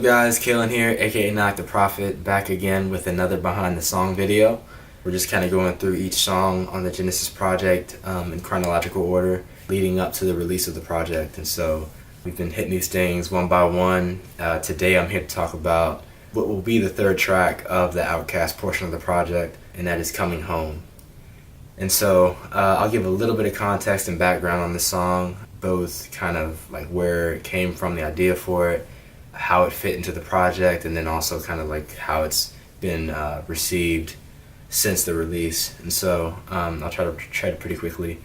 guys? Kalen here, aka Nilak the Prophet, back again with another behind the song video. We're just kind of going through each song on the Genesis project in chronological order leading up to the release of the project. And so we've been hitting these things one by one. Today I'm here to talk about what will be the third track of the Outcast portion of the project, and that is Coming Home. And so I'll give a little bit of context and background on the song, both kind of like where it came from, the idea for it, how it fit into the project, and then also kind of like how it's been received since the release. And so I'll try to tread it pretty quickly.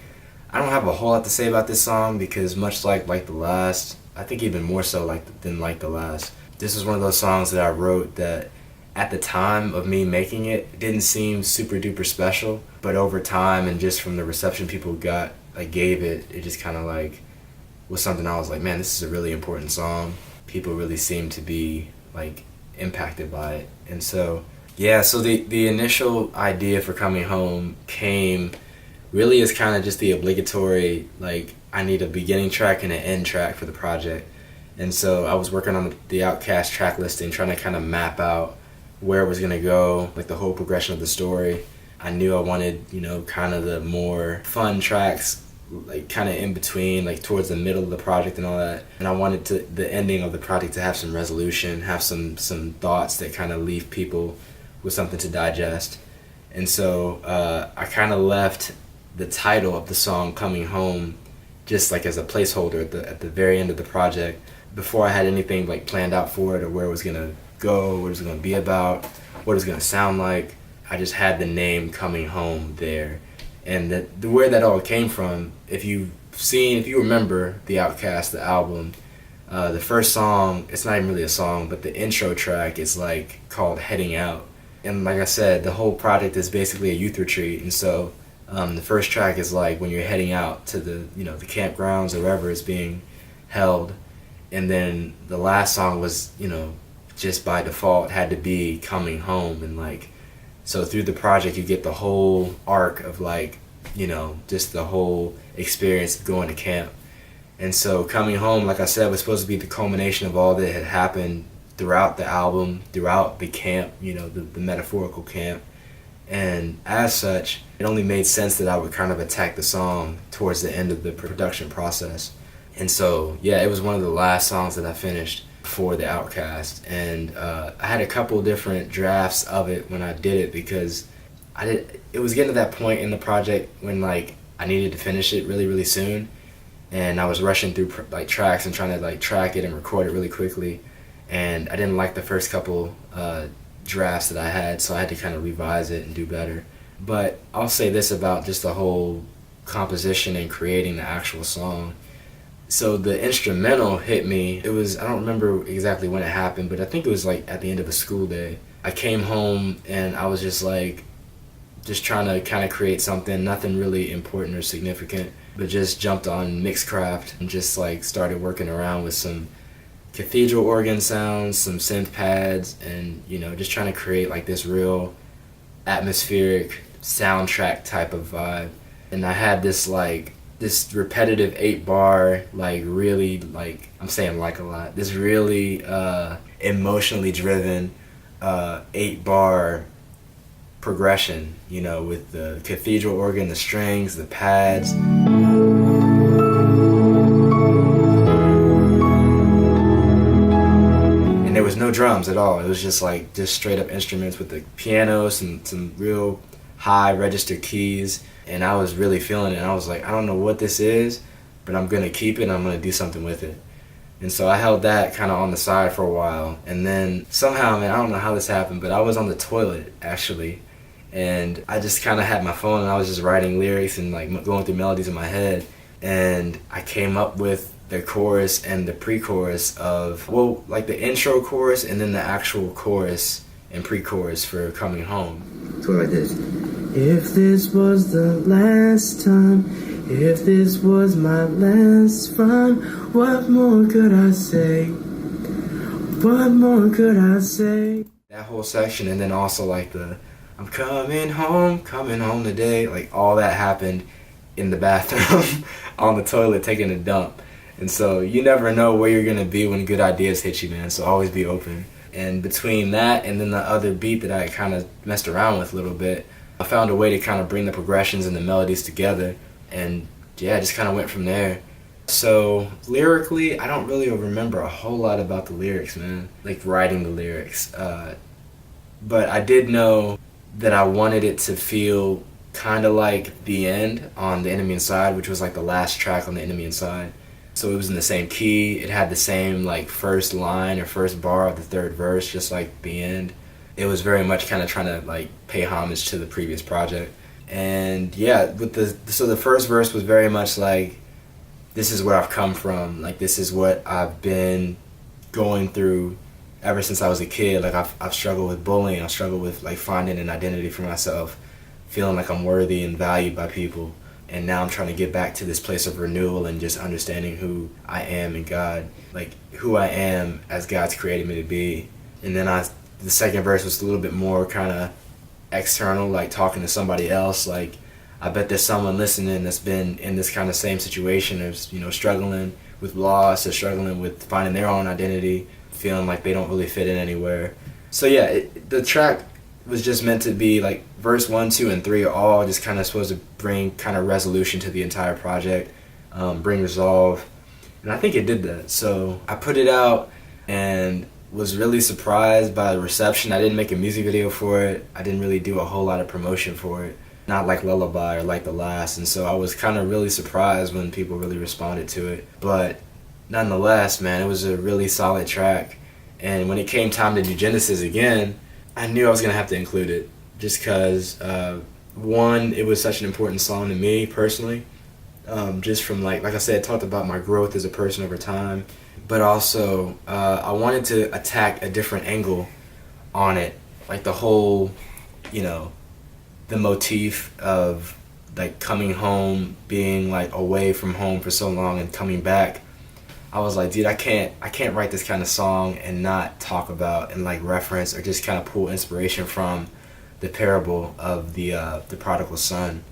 I don't have a whole lot to say about this song because much like the last, I think even more so than the last, this is one of those songs that I wrote that at the time of me making it didn't seem super duper special, but over time and just from the reception people gave it, it just kind of like was something I was like, man, this is a really important song. People really seem to be like impacted by it. And so the initial idea for Coming Home came really as kind of just the obligatory, like, I need a beginning track and an end track for the project. And so I was working on the Outcast track listing, trying to kind of map out where it was going to go, like the whole progression of the story. I knew I wanted, kind of the more fun tracks, like kind of in between, like towards the middle of the project and all that. And I wanted the ending of the project to have some resolution, have some thoughts that kind of leave people with something to digest. And so I kind of left the title of the song Coming Home just like as a placeholder at the very end of the project, before I had anything like planned out for it or where it was gonna go, what it was gonna be about, what it was gonna sound like. I just had the name Coming Home there. And where that all came from, if you remember the Outcast, the album, the first song, it's not even really a song, but the intro track is like called Heading Out. And like I said, the whole project is basically a youth retreat. And so the first track is like when you're heading out to the campgrounds or wherever it's being held. And then the last song was, just by default had to be Coming Home. And like, so through the project, you get the whole arc of like, just the whole experience of going to camp. And so Coming Home, like I said, was supposed to be the culmination of all that had happened throughout the album, throughout the camp, the metaphorical camp. And as such, it only made sense that I would kind of attack the song towards the end of the production process. And so, it was one of the last songs that I finished for the Outcast, and I had a couple different drafts of it when I did it, because it was getting to that point in the project when like I needed to finish it really, really soon, and I was rushing through like tracks and trying to like track it and record it really quickly, and I didn't like the first couple drafts that I had, so I had to kind of revise it and do better. But I'll say this about just the whole composition and creating the actual song. So the instrumental hit me. I don't remember exactly when it happened, but I think it was like at the end of a school day. I came home and I was just trying to kind of create something, nothing really important or significant, but just jumped on Mixcraft and just like started working around with some cathedral organ sounds, some synth pads, and just trying to create like this real atmospheric soundtrack type of vibe. And I had this repetitive 8-bar, like really, like I'm saying like a lot, this really emotionally driven 8-bar progression, with the cathedral organ, the strings, the pads. And there was no drums at all. It was just straight up instruments with the piano, some real high register keys. And I was really feeling it, and I was like, I don't know what this is, but I'm going to keep it and I'm going to do something with it. And so I held that kind of on the side for a while, and then somehow, man, I don't know how this happened, but I was on the toilet, actually, and I just kind of had my phone and I was just writing lyrics and like going through melodies in my head, and I came up with the chorus and the pre-chorus of, like the intro chorus and then the actual chorus and pre-chorus for Coming Home. It's like this. If this was the last time, if this was my last run, what more could I say? What more could I say? That whole section, and then also like the I'm coming home today, like all that happened in the bathroom on the toilet taking a dump. And so you never know where you're gonna be when good ideas hit you, man. So always be open. And between that and then the other beat that I kind of messed around with a little bit, I found a way to kind of bring the progressions and the melodies together. And yeah, I just kind of went from there. So lyrically, I don't really remember a whole lot about the lyrics, man. Like writing the lyrics. But I did know that I wanted it to feel kind of like The End on The Enemy Inside, which was like the last track on The Enemy Inside. So it was in the same key. It had the same like first line or first bar of the third verse, just like The End. It was very much kind of trying to like pay homage to the previous project. And yeah, so the first verse was very much like, this is where I've come from. Like, this is what I've been going through ever since I was a kid. Like, I've struggled with bullying. I've struggled with like finding an identity for myself, feeling like I'm worthy and valued by people. And now I'm trying to get back to this place of renewal and just understanding who I am in God, like who I am as God's created me to be. And then the second verse was a little bit more kind of external, like talking to somebody else. Like, I bet there's someone listening that's been in this kind of same situation, or struggling with loss, or struggling with finding their own identity, feeling like they don't really fit in anywhere. So yeah, the track was just meant to be like verse 1, 2, and 3 are all just kind of supposed to bring kind of resolution to the entire project, bring resolve, and I think it did that. So I put it out and was really surprised by the reception. I didn't make a music video for it. I didn't really do a whole lot of promotion for it, not like Lullaby or like the last, and so I was kind of really surprised when people really responded to it. But nonetheless, man, it was a really solid track. And when it came time to do Genesis again, I knew I was gonna have to include it, just because one, it was such an important song to me personally, just from like I said, it talked about my growth as a person over time, but also I wanted to attack a different angle on it, like the whole, the motif of like coming home, being like away from home for so long and coming back. I was like, dude, I can't write this kind of song and not talk about and like reference or just kind of pull inspiration from the parable of the prodigal son.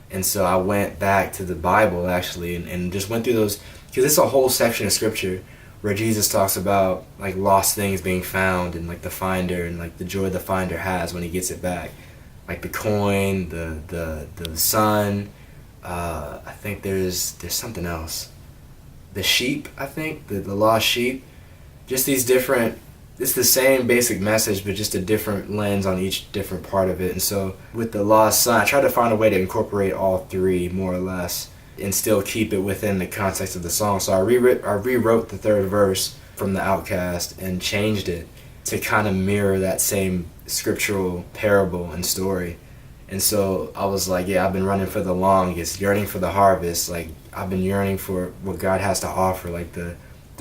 And so I went back to the Bible actually and just went through those, because it's a whole section of scripture where Jesus talks about like lost things being found, and like the finder and like the joy the finder has when he gets it back. Like the coin, the son, I think there's something else. The sheep, I think, the lost sheep. Just these different, it's the same basic message, but just a different lens on each different part of it. And so with the lost son, I tried to find a way to incorporate all three, more or less, and still keep it within the context of the song. So I rewrote the third verse from the Outcast and changed it to kind of mirror that same scriptural parable and story. And so I was like, yeah, I've been running for the longest, yearning for the harvest. Like, I've been yearning for what God has to offer, like the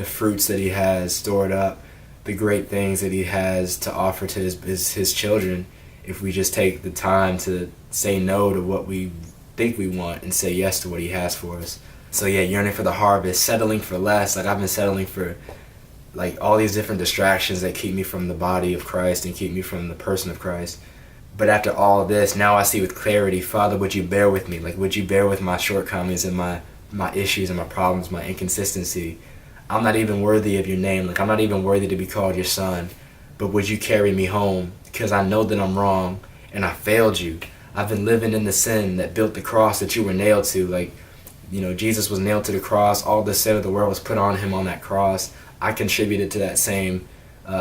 fruits that he has stored up, the great things that he has to offer to his children, if we just take the time to say no to what we think we want and say yes to what he has for us. So yeah, yearning for the harvest, settling for less. Like, I've been settling for like all these different distractions that keep me from the body of Christ and keep me from the person of Christ. But after all of this, now I see with clarity, Father, would you bear with me? Like, would you bear with my shortcomings and my issues and my problems, my inconsistency? I'm not even worthy of your name. Like, I'm not even worthy to be called your son. But would you carry me home? Because I know that I'm wrong and I failed you. I've been living in the sin that built the cross that you were nailed to. Like, Jesus was nailed to the cross. All the sin of the world was put on him on that cross. I contributed to that same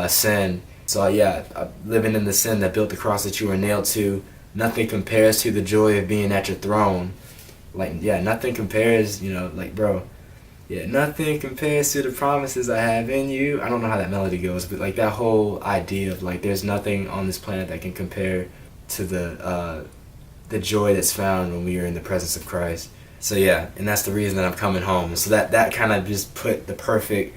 sin. So yeah, living in the sin that built the cross that you were nailed to, nothing compares to the joy of being at your throne. Like, yeah, nothing compares, bro. Yeah, nothing compares to the promises I have in you. I don't know how that melody goes, but like that whole idea of like there's nothing on this planet that can compare to the joy that's found when we are in the presence of Christ. So yeah, and that's the reason that I'm coming home. So that kind of just put the perfect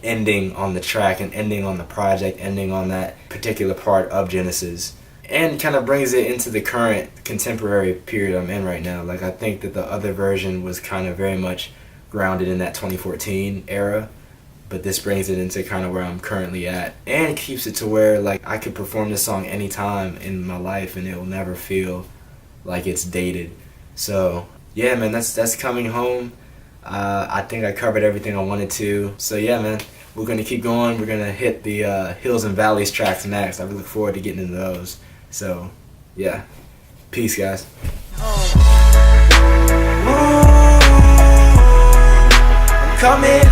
ending on the track and ending on the project, ending on that particular part of Genesis, and kind of brings it into the current contemporary period I'm in right now. Like, I think that the other version was kind of very much grounded in that 2014 era, but this brings it into kind of where I'm currently at, and keeps it to where like I could perform this song anytime in my life and it will never feel like it's dated. So yeah, man, that's coming home. I think I covered everything I wanted to. So yeah, man, we're gonna keep going. We're gonna hit the Hills and Valleys tracks next. I really look forward to getting into those. So yeah, peace, guys. I'm coming